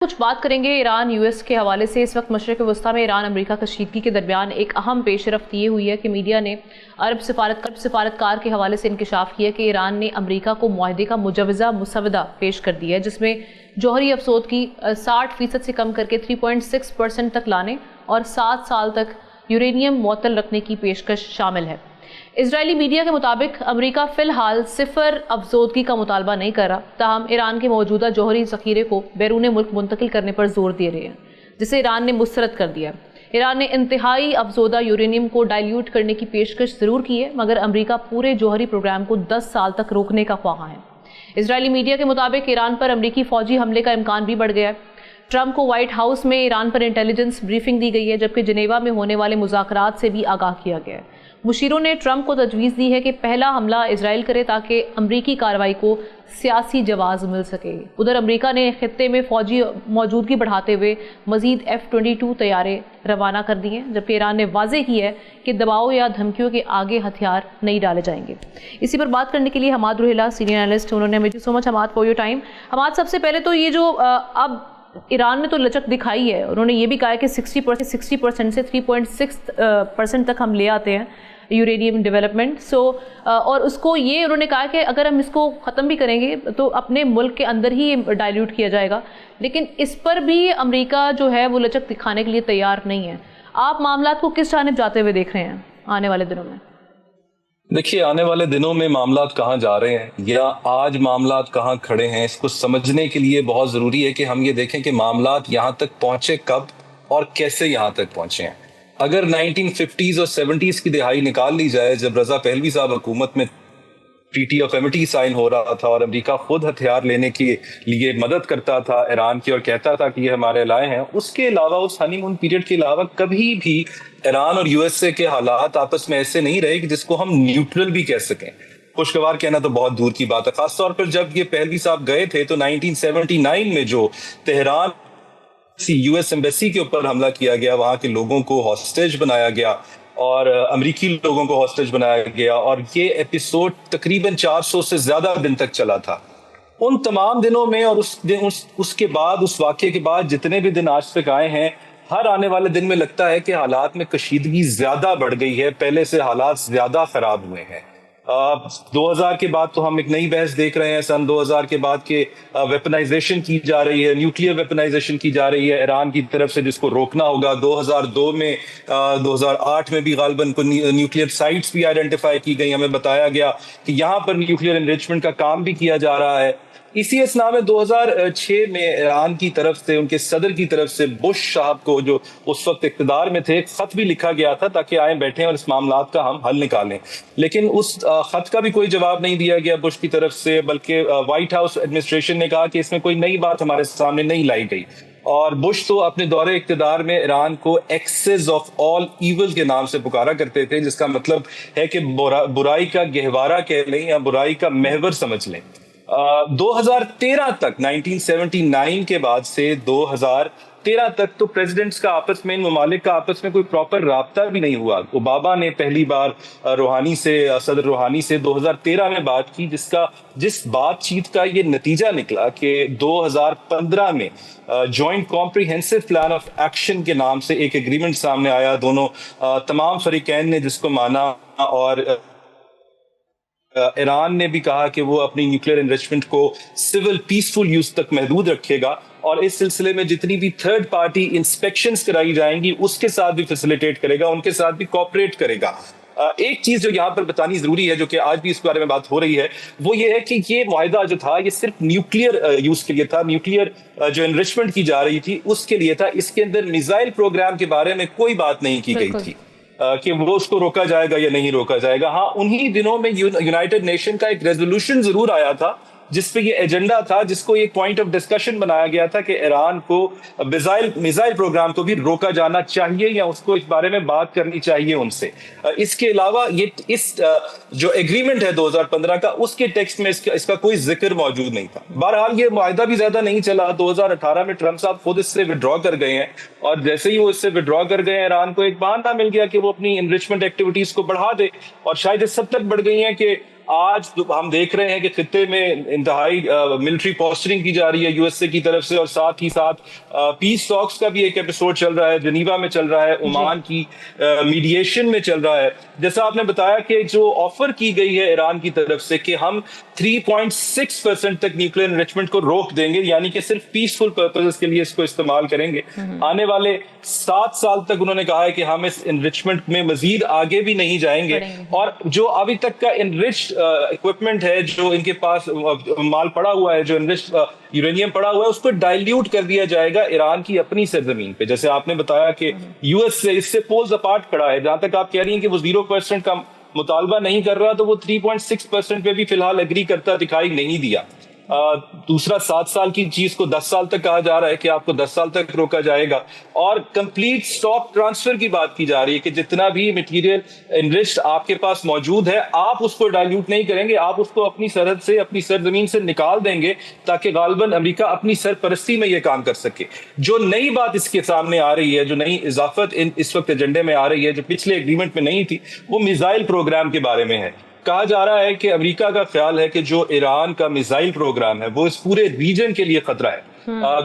کچھ بات کریں گے ایران یو ایس کے حوالے سے۔ اس وقت مشرق وسطیٰ میں ایران امریکہ کشیدگی کے درمیان ایک اہم پیش رفت یہ ہوئی ہے کہ میڈیا نے عرب سفارتکار کے حوالے سے انکشاف کیا کہ ایران نے امریکہ کو معاہدے کا مجوزہ مسودہ پیش کر دیا ہے، جس میں جوہری افزودگی 60% سے کم کر کے 3.6% تک لانے اور 7 سال تک یورینیم معطل رکھنے کی پیشکش شامل ہے۔ اسرائیلی میڈیا کے مطابق امریکہ فی الحال صفر افزودگی کا مطالبہ نہیں کر رہا، تاہم ایران کے موجودہ جوہری ذخیرے کو بیرون ملک منتقل کرنے پر زور دے رہے ہیں، جسے ایران نے مسترد کر دیا۔ ایران نے انتہائی افزودہ یورینیم کو ڈائلیوٹ کرنے کی پیشکش ضرور کی ہے، مگر امریکہ پورے جوہری پروگرام کو 10 سال تک روکنے کا خواہاں ہے۔ اسرائیلی میڈیا کے مطابق ایران پر امریکی فوجی حملے کا امکان بھی بڑھ گیا ہے۔ ٹرمپ کو وائٹ ہاؤس میں ایران پر انٹیلیجنس بریفنگ دی گئی ہے، جبکہ جنیوا میں ہونے والے مذاکرات سے بھی آگاہ کیا گیا ہے۔ مشیروں نے ٹرمپ کو تجویز دی ہے کہ پہلا حملہ اسرائیل کرے تاکہ امریکی کارروائی کو سیاسی جواز مل سکے۔ ادھر امریکہ نے خطے میں فوجی موجودگی بڑھاتے ہوئے مزید F-22 طیارے روانہ کر دیے ہیں، جبکہ ایران نے واضح کی ہے کہ دباؤ یا دھمکیوں کے آگے ہتھیار نہیں ڈالے جائیں گے۔ اسی پر بات کرنے کے لیے حماد روہیلا سینئر اینالسٹ، انہوں نے ہمیں so much Hammad for your time. Hammad, سب سے پہلے تو یہ جو اب ایران نے تو لچک دکھائی ہے، انہوں نے یہ بھی کہا ہے کہ 60% سے 3.6% تک ہم لے آتے ہیں یورینیم ڈیولپمنٹ، اور اس کو یہ انہوں نے کہا کہ اگر ہم اس کو ختم بھی کریں گے تو اپنے ملک کے اندر ہی ڈائلیوٹ کیا جائے گا، لیکن اس پر بھی امریکہ جو ہے وہ لچک دکھانے کے لیے تیار نہیں ہے۔ آپ معاملات کو کس جانب جاتے ہوئے دیکھ رہے ہیں آنے والے دنوں میں؟ دیکھیے، آنے والے دنوں میں معاملات کہاں جا رہے ہیں یا آج معاملات کہاں کھڑے ہیں، اس کو سمجھنے کے لیے بہت ضروری ہے کہ ہم یہ دیکھیں کہ معاملات یہاں تک پہنچے کب اور کیسے یہاں تک پہنچے ہیں۔ اگر 1950s اور 70s کی دہائی نکال لی جائے، جب رضا پہلوی صاحب حکومت میں ٹریٹی آف ایمٹی سائن ہو رہا تھا اور امریکہ خود ہتھیار لینے کے لیے مدد کرتا تھا ایران کی اور کہتا تھا کہ یہ ہمارے لائے ہیں، اس کے علاوہ، اس ہنی مون پیریڈ کے علاوہ کبھی بھی ایران اور یو ایس اے کے حالات آپس میں ایسے نہیں رہے کہ جس کو ہم نیوٹرل بھی کہہ سکیں۔ خوشگوار کہنا تو بہت دور کی بات ہے، خاص طور پر جب یہ پہلوی صاحب گئے تھے تو 1979 میں جو تہران یو ایس ایمبیسی کے اوپر حملہ کیا گیا، وہاں کے لوگوں کو ہاسٹیج بنایا گیا اور امریکی لوگوں کو ہاسٹیج بنایا گیا، اور یہ ایپیسوڈ تقریباً 400 سے زیادہ دن تک چلا تھا۔ ان تمام دنوں میں اور اس کے بعد، اس واقعے کے بعد جتنے بھی دن آج تک آئے ہیں، ہر آنے والے دن میں لگتا ہے کہ حالات میں کشیدگی زیادہ بڑھ گئی ہے، پہلے سے حالات زیادہ خراب ہوئے ہیں۔ 2000 کے بعد تو ہم ایک نئی بحث دیکھ رہے ہیں، سن 2000 کے بعد کے ویپنائزیشن کی جا رہی ہے، نیوکلیئر ویپنائزیشن کی جا رہی ہے ایران کی طرف سے، جس کو روکنا ہوگا۔ 2002 میں 2008 میں بھی غالباً نیوکلیئر سائٹس بھی آئیڈینٹیفائی کی گئی، ہمیں بتایا گیا کہ یہاں پر نیوکلیئر انریچمنٹ کا کام بھی کیا جا رہا ہے۔ اسی اسنا میں 2006 میں ایران کی طرف سے، ان کے صدر کی طرف سے بش صاحب کو، جو اس وقت اقتدار میں تھے، ایک خط بھی لکھا گیا تھا تاکہ آئیں بیٹھیں اور اس معاملات کا ہم حل نکالیں، لیکن اس خط کا بھی کوئی جواب نہیں دیا گیا بش کی طرف سے، بلکہ وائٹ ہاؤس ایڈمنسٹریشن نے کہا کہ اس میں کوئی نئی بات ہمارے سامنے نہیں لائی گئی۔ اور بش تو اپنے دور اقتدار میں ایران کو ایکسس آف آل ایول کے نام سے پکارا کرتے تھے، جس کا مطلب ہے کہ برائی کا گہوارہ کہہ لیں یا برائی کا محور سمجھ لیں۔ 2013 تک، 1979 کے بعد سے 2013 تک تو پریزیڈنٹس کا آپس میں، ان ممالک کا آپس میں کوئی پراپر رابطہ بھی نہیں ہوا۔ اوباما نے پہلی بار صدر روحانی سے 2013 میں بات کی، جس بات چیت کا یہ نتیجہ نکلا کہ 2015 میں joint comprehensive plan of action کے نام سے ایک ایگریمنٹ سامنے آیا، تمام فریقین نے جس کو مانا، اور ایران نے بھی کہا کہ وہ اپنی نیوکلیئر انریچمنٹ کو سول پیسفل یوز تک محدود رکھے گا، اور اس سلسلے میں جتنی بھی تھرڈ پارٹی انسپیکشنز کرائی جائیں گی اس کے ساتھ بھی فیسیلیٹیٹ کرے گا، ان کے ساتھ بھی کوآپریٹ کرے گا۔ ایک چیز جو یہاں پر بتانی ضروری ہے، جو کہ آج بھی اس بارے میں بات ہو رہی ہے، وہ یہ ہے کہ یہ معاہدہ جو تھا یہ صرف نیوکلیئر یوز کے لیے تھا، نیوکلیئر جو انریچمنٹ کی جا رہی تھی اس کے لیے تھا۔ اس کے اندر میزائل پروگرام کے بارے میں کوئی بات نہیں کی گئی تھی کہ وہ اس کو روکا جائے گا یا نہیں روکا جائے گا۔ ہاں، انہی دنوں میں یونائٹڈ نیشن کا ایک ریزولوشن ضرور آیا تھا جس پہ یہ ایجنڈا تھا، جس کو ایک پوائنٹ آف ڈسکشن بنایا گیا تھا کہ ایران کو میزائل پروگرام کو بھی روکا جانا چاہیے یا اس کو اس بارے میں بات کرنی چاہیے ان سے۔ اس کے علاوہ اس جو ایگریمنٹ ہے 2015 کا، اس کے ٹیکسٹ میں اس کا کوئی ذکر موجود نہیں تھا۔ بہرحال یہ معاہدہ بھی زیادہ نہیں چلا، 2018 میں ٹرمپ صاحب خود اس سے وڈرا کر گئے ہیں، اور جیسے ہی وہ اس سے وڈرا کر گئے ہیں، ایران کو ایک بہانہ مل گیا کہ وہ اپنی انریچمنٹ ایکٹیویٹیز کو بڑھا دے، اور شاید اس حد تک بڑھ گئی ہیں کہ آج ہم دیکھ رہے ہیں کہ خطے میں انتہائی ملٹری پوسچرنگ کی جا رہی ہے US کی طرف سے، اور ساتھ ہی ساتھ پیس ٹاکس کا بھی ایک ایپیسوڈ چل رہا ہے، جنیوا میں چل رہا ہے، عمان کی میڈیشن میں چل رہا ہے. جیسا آپ نے بتایا کہ جو آفر کی گئی ہے ایران کی طرف سے کہ ہم 3.6% تک نیوکلیر انریچمنٹ کو روک دیں گے، یعنی کہ صرف پیسفل پرپزز کے لیے اس کو استعمال کریں گے. آنے والے 7 سال تک انہوں نے کہا ہے کہ ہم اس انریچمنٹ میں مزید آگے بھی نہیں جائیں گے، اور جو ابھی تک کا انریچ اکوپمنٹ ہے، جو ان کے پاس مال پڑا ہوا ہے، جو انریچ یورینیم پڑا ہوا ہے، اس کو ڈائلیوٹ کر دیا جائے گا ایران کی اپنی سرزمین پہ. جیسے آپ نے بتایا کہ US سے اس سے پولز اپارٹ کھڑا ہے. جہاں تک آپ کہہ رہی ہیں کہ وہ 0% کا مطالبہ نہیں کر رہا، تو وہ 3.6% پہ بھی فی الحال ایگری کرتا دکھائی نہیں دیا. دوسرا 7 سال کی چیز کو 10 سال تک کہا جا رہا ہے کہ آپ کو 10 سال تک روکا جائے گا. اور کمپلیٹ اسٹاک ٹرانسفر کی بات کی جا رہی ہے کہ جتنا بھی مٹیریل انریچڈ آپ کے پاس موجود ہے، آپ اس کو ڈائلیوٹ نہیں کریں گے، آپ اس کو اپنی سرحد سے، اپنی سرزمین سے نکال دیں گے، تاکہ غالباً امریکہ اپنی سرپرستی میں یہ کام کر سکے. جو نئی بات اس کے سامنے آ رہی ہے، جو نئی اضافت اس وقت ایجنڈے میں آ رہی ہے، جو پچھلے ایگریمنٹ میں نہیں تھی، وہ میزائل پروگرام کے بارے میں ہے. کہا جا رہا ہے کہ امریکہ کا خیال ہے کہ جو ایران کا میزائل پروگرام ہے وہ اس پورے ریجن کے لیے خطرہ ہے.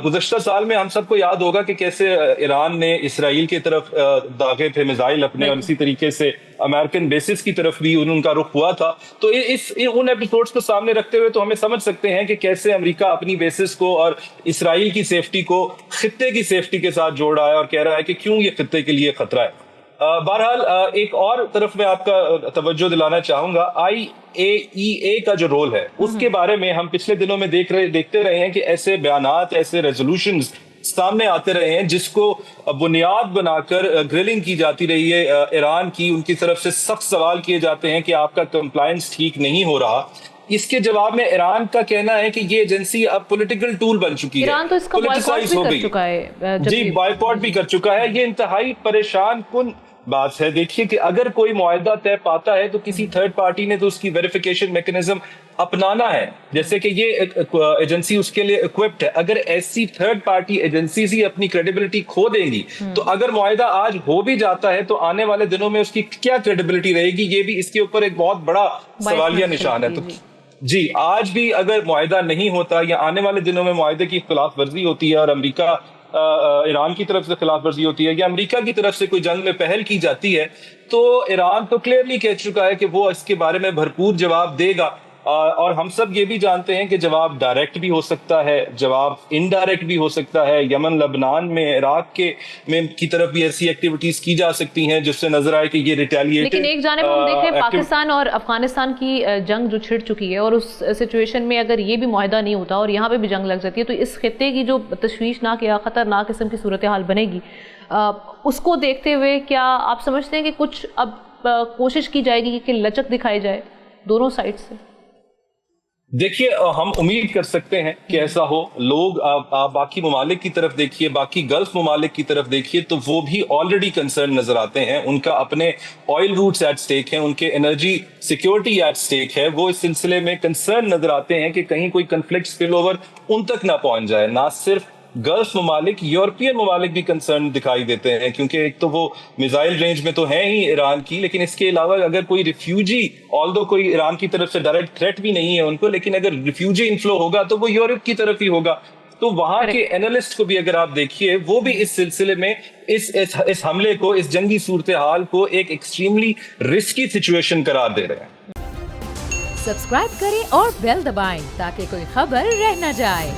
گزشتہ سال میں ہم سب کو یاد ہوگا کہ کیسے ایران نے اسرائیل کی طرف داغے تھے میزائل اپنے، اور اسی طریقے سے امریکن بیسز کی طرف بھی ان کا رخ ہوا تھا. تو ان ایپیسوڈز کو سامنے رکھتے ہوئے تو ہمیں سمجھ سکتے ہیں کہ کیسے امریکہ اپنی بیسز کو اور اسرائیل کی سیفٹی کو خطے کی سیفٹی کے ساتھ جوڑ رہا ہے، اور کہہ رہا ہے کہ کیوں یہ خطے کے لیے خطرہ ہے. بہرحال ایک اور طرف میں آپ کا توجہ دلانا چاہوں گا، IAEA کا جو رول ہے اس کے بارے میں ہم پچھلے دنوں میں دیکھتے رہے ہیں کہ ایسے بیانات، ایسے ریزولوشنز سامنے آتے رہے ہیں جس کو بنیاد بنا کر گرلنگ کی جاتی رہی ہے ایران کی. ان کی طرف سے سخت سوال کیے جاتے ہیں کہ آپ کا کمپلائنس ٹھیک نہیں ہو رہا. اس کے جواب میں ایران کا کہنا ہے کہ یہ ایجنسی اب پولیٹیکل ٹول بن چکی ہے، ایران تو اس کا بائیکاٹ بھی کر چکا ہے. جی، بائیکاٹ بھی کر چکا ہے. یہ انتہائی پریشان کن بات ہے. دیکھیے کہ اگر کوئی معاہدہ طے پاتا ہے تو کسی تھرڈ پارٹی نے تو اس کی ویریفیکیشن میکنزم اپنانا ہے، جیسے کہ یہ ایجنسی اس کے لیے اکوپڈ ہے. اگر ایسی تھرڈ پارٹی ایجنسیز ہی اپنی کریڈیبلٹی کھو دیں گی تو اگر معاہدہ آج ہو بھی جاتا ہے تو آنے والے دنوں میں اس کی کیا کریڈیبلٹی رہے گی؟ یہ بھی اس کے اوپر ایک بہت بڑا سوالیہ نشان ہے. تو جی، آج بھی اگر معاہدہ نہیں ہوتا یا آنے والے دنوں میں معاہدے کی خلاف ورزی ہوتی ہے اور امریکہ ایران کی طرف سے خلاف ورزی ہوتی ہے، یا امریکہ کی طرف سے کوئی جنگ میں پہل کی جاتی ہے، تو ایران تو کلیئرلی کہہ چکا ہے کہ وہ اس کے بارے میں بھرپور جواب دے گا. اور ہم سب یہ بھی جانتے ہیں کہ جواب ڈائریکٹ بھی ہو سکتا ہے، جواب انڈائریکٹ بھی ہو سکتا ہے. یمن، لبنان میں، عراق کی طرف بھی ایسی ایکٹیویٹیز کی جا سکتی ہیں جس سے نظر آئے کہ یہ ریٹیلیٹڈ. لیکن ایک جانب ہم دیکھیں پاکستان اور افغانستان کی جنگ جو چھڑ چکی ہے، اور اس سچویشن میں اگر یہ بھی معاہدہ نہیں ہوتا اور یہاں پہ بھی جنگ لگ جاتی ہے، تو اس خطے کی جو تشویشناک یا خطرناک قسم کی صورتحال بنے گی، اس کو دیکھتے ہوئے کیا آپ سمجھتے ہیں کہ کچھ اب کوشش کی جائے گی کہ لچک دکھائی جائے دونوں سائڈ سے؟ دیکھیے، ہم امید کر سکتے ہیں کہ ایسا ہو. لوگ آپ باقی ممالک کی طرف دیکھیے، باقی گلف ممالک کی طرف دیکھیے، تو وہ بھی آلریڈی کنسرن نظر آتے ہیں. ان کا اپنے آئل روٹس ایٹ سٹیک ہیں، ان کے انرجی سیکیورٹی ایٹ سٹیک ہے. وہ اس سلسلے میں کنسرن نظر آتے ہیں کہ کہیں کوئی کنفلکٹ اسپل اوور ان تک نہ پہنچ جائے. نہ صرف گلف ممالک، یورپین ممالک بھی کنسرن دکھائی دیتے ہیں، کیونکہ ایک تو وہ میزائل رینج میں تو ہیں ہی ایران کی، لیکن اس کے علاوہ اگر کوئی ریفیوجی، آلدو کوئی ایران کی طرف سے ڈائریکٹ تھریٹ بھی نہیں ہے ان کو، لیکن اگر ریفیوجی انفلو ہوگا تو وہ یورپ کی طرف ہی ہوگا. تو وہاں کے اینالسٹ کو بھی اگر آپ دیکھیے، وہ بھی اس سلسلے میں اس حملے کو، اس جنگی صورتحال کو ایک ایکسٹریملی رسکی سچویشن قرار دے رہے ہیں. سبسکرائب کریں اور بیل دبائیں تاکہ کوئی خبر رہ نہ جائے.